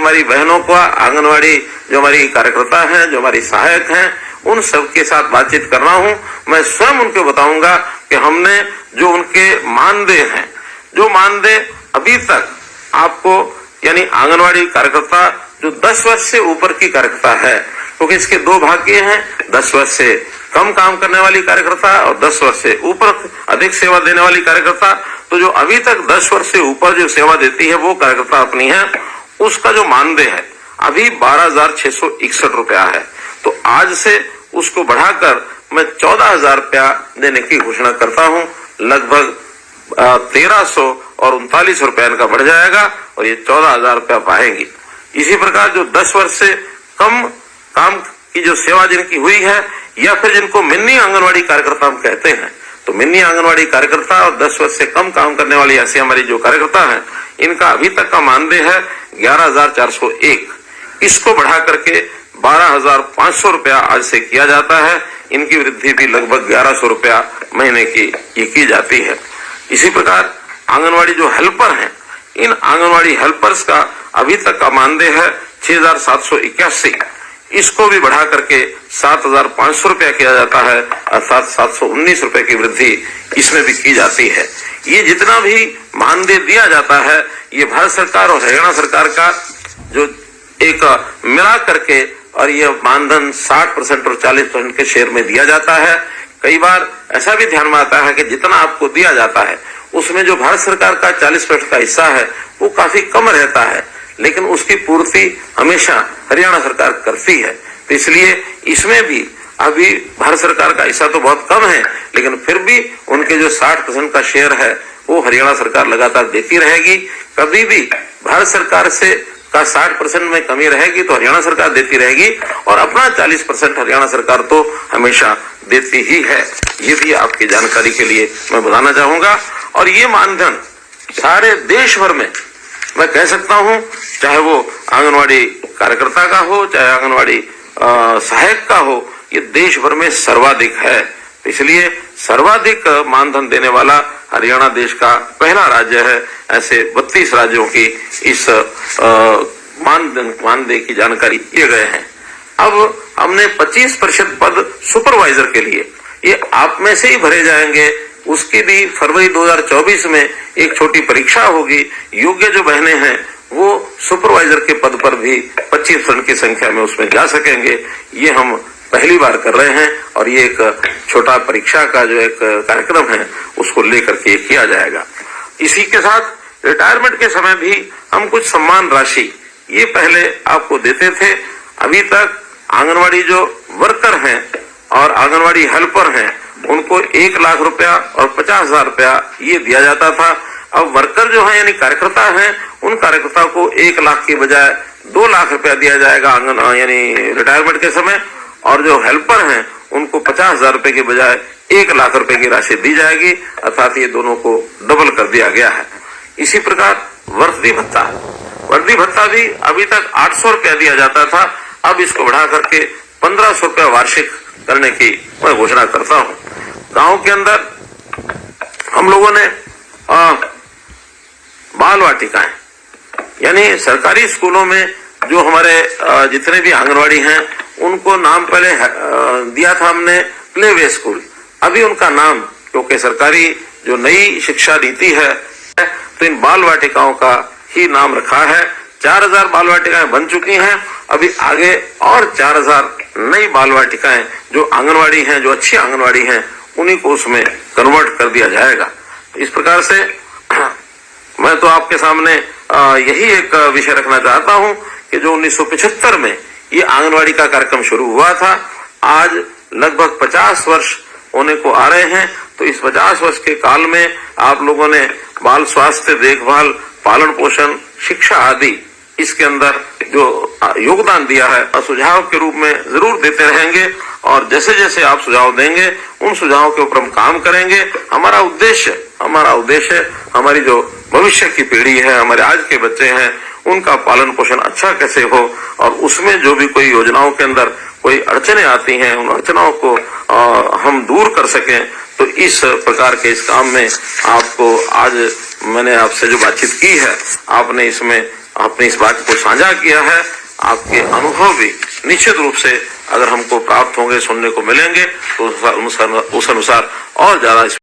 हमारी बहनों को, आंगनवाड़ी जो हमारी कार्यकर्ता हैं, जो हमारी सहायक हैं, उन सब के साथ बातचीत कर रहा हूं। मैं स्वयं उनको बताऊंगा कि हमने जो उनके मानदेय हैं, जो मानदेय अभी तक आपको, यानी आंगनवाड़ी कार्यकर्ता जो 10 वर्ष से ऊपर की कार्यकर्ता है, क्योंकि इसके दो भाग किए हैं, 10 वर्ष से कम काम करने वाली कार्यकर्ता और 10 वर्ष से ऊपर अधिक सेवा देने वाली कार्यकर्ता। तो जो अभी तक 10 वर्ष से ऊपर जो सेवा देती है वो कार्यकर्ता अपनी है, उसका जो मानदेय है अभी 12,661 रुपया है। तो आज से उसको बढ़ाकर मैं 14,000 रुपया देने की घोषणा करता हूं। लगभग 1,339 रुपया इनका बढ़ जाएगा और ये 14,000 रुपया पाएंगी। इसी प्रकार जो 10 वर्ष से कम काम की जो सेवा जिनकी हुई है, या फिर जिनको मिनी आंगनवाड़ी कार्यकर्ता हम कहते हैं, तो मिनी आंगनवाड़ी कार्यकर्ता और 10 वर्ष से कम काम करने वाली ऐसी हमारी जो कार्यकर्ता हैं, इनका अभी तक का मानदेय है 11,401। इसको बढ़ा करके 12,500 रुपया आज से किया जाता है। इनकी वृद्धि भी लगभग 1,100 रुपया महीने की ये की जाती है। इसी प्रकार आंगनवाड़ी जो हेल्पर हैं, इन आंगनवाड़ी हेल्पर्स का अभी तक का मानदेय है 6,781। इसको भी बढ़ा करके 7,500 रुपया किया जाता है, अर्थात 719 रुपए की वृद्धि इसमें भी की जाती है। ये जितना भी मानदेय दिया जाता है, ये भारत सरकार और हरियाणा सरकार का जो एक मिला करके, और ये मानधन 60% और 40% के शेयर में दिया जाता है। कई बार ऐसा भी ध्यान में आता है कि जितना आपको दिया जाता है उसमें जो भारत सरकार का 40% का हिस्सा है वो काफी कम रहता है, लेकिन उसकी पूर्ति हमेशा हरियाणा सरकार करती है। तो इसलिए इसमें भी अभी भारत सरकार का हिस्सा तो बहुत कम है, लेकिन फिर भी उनके जो 60% का शेयर है वो हरियाणा सरकार लगातार देती रहेगी। कभी भी भारत सरकार से का 60% में कमी रहेगी तो हरियाणा सरकार देती रहेगी, और अपना 40% हरियाणा सरकार तो हमेशा देती ही है। ये भी आपकी जानकारी के लिए मैं बताना चाहूंगा। और ये मानधन सारे देश भर में मैं कह सकता हूं, चाहे वो आंगनवाड़ी कार्यकर्ता का हो, चाहे आंगनवाड़ी सहायक का हो, ये देश भर में सर्वाधिक है। इसलिए सर्वाधिक मानधन देने वाला हरियाणा देश का पहला राज्य है। ऐसे 32 राज्यों की इस मानदेय की जानकारी दिए गए हैं। अब हमने 25% पद सुपरवाइजर के लिए, ये आप में से ही भरे जाएंगे। उसकी भी फरवरी 2024 में एक छोटी परीक्षा होगी। योग्य जो बहनें हैं वो सुपरवाइजर के पद पर भी 25% की संख्या में उसमें जा सकेंगे। ये हम पहली बार कर रहे हैं और ये एक छोटा परीक्षा का जो एक कार्यक्रम है उसको लेकर के किया जाएगा। इसी के साथ रिटायरमेंट के समय भी हम कुछ सम्मान राशि ये पहले आपको देते थे। अभी तक आंगनवाड़ी जो वर्कर हैं और आंगनवाड़ी हेल्पर हैं उनको 1 लाख रुपया और 50,000 रुपया ये दिया जाता था। अब वर्कर जो है यानी कार्यकर्ता हैं, उन कार्यकर्ता को 1 लाख की बजाय 2 लाख रुपया दिया जाएगा यानी रिटायरमेंट के समय, और जो हेल्पर हैं उनको 50,000 रुपए की बजाय 1 लाख रुपए की राशि दी जाएगी, अर्थात ये दोनों को डबल कर दिया गया है। इसी प्रकार वर्दी भत्ता भी अभी तक 800 रुपया दिया जाता था, अब इसको बढ़ा करके 1,500 रुपया वार्षिक करने की मैं घोषणा करता हूं। गांव के अंदर हम लोगों ने बाल वाटिकाएं, यानी सरकारी स्कूलों में जो हमारे जितने भी आंगनवाड़ी हैं उनको नाम पहले दिया था हमने प्ले वे स्कूल। अभी उनका नाम, क्योंकि सरकारी जो नई शिक्षा नीति है तो इन बाल वाटिकाओं का ही नाम रखा है। 4,000 बाल वाटिकाएं बन चुकी हैं। अभी आगे और 4,000 नई बाल वाटिकाएं जो आंगनवाड़ी हैं, जो अच्छी आंगनवाड़ी हैं, उन्हीं को उसमें कन्वर्ट कर दिया जाएगा। इस प्रकार से मैं तो आपके सामने यही एक विषय रखना चाहता हूं कि जो 1975 में ये आंगनवाड़ी का कार्यक्रम शुरू हुआ था, आज लगभग 50 वर्ष होने को आ रहे हैं। तो इस 50 वर्ष के काल में आप लोगों ने बाल स्वास्थ्य देखभाल, पालन पोषण, शिक्षा आदि इसके अंदर जो योगदान दिया है सुझाव के रूप में जरूर देते रहेंगे, और जैसे जैसे आप सुझाव देंगे उन सुझावों के ऊपर हम काम करेंगे। हमारा उद्देश्य हमारी जो भविष्य की पीढ़ी है, हमारे आज के बच्चे हैं, उनका पालन पोषण अच्छा कैसे हो, और उसमें जो भी कोई योजनाओं के अंदर कोई अड़चने आती हैं उन अड़चनाओं को हम दूर कर सकें। तो इस प्रकार के इस काम में आपको आज मैंने आपसे जो बातचीत की है, आपने इसमें आपने इस बात को साझा किया है। आपके अनुभव भी निश्चित रूप से अगर हमको प्राप्त होंगे, सुनने को मिलेंगे, तो उस अनुसार और ज्यादा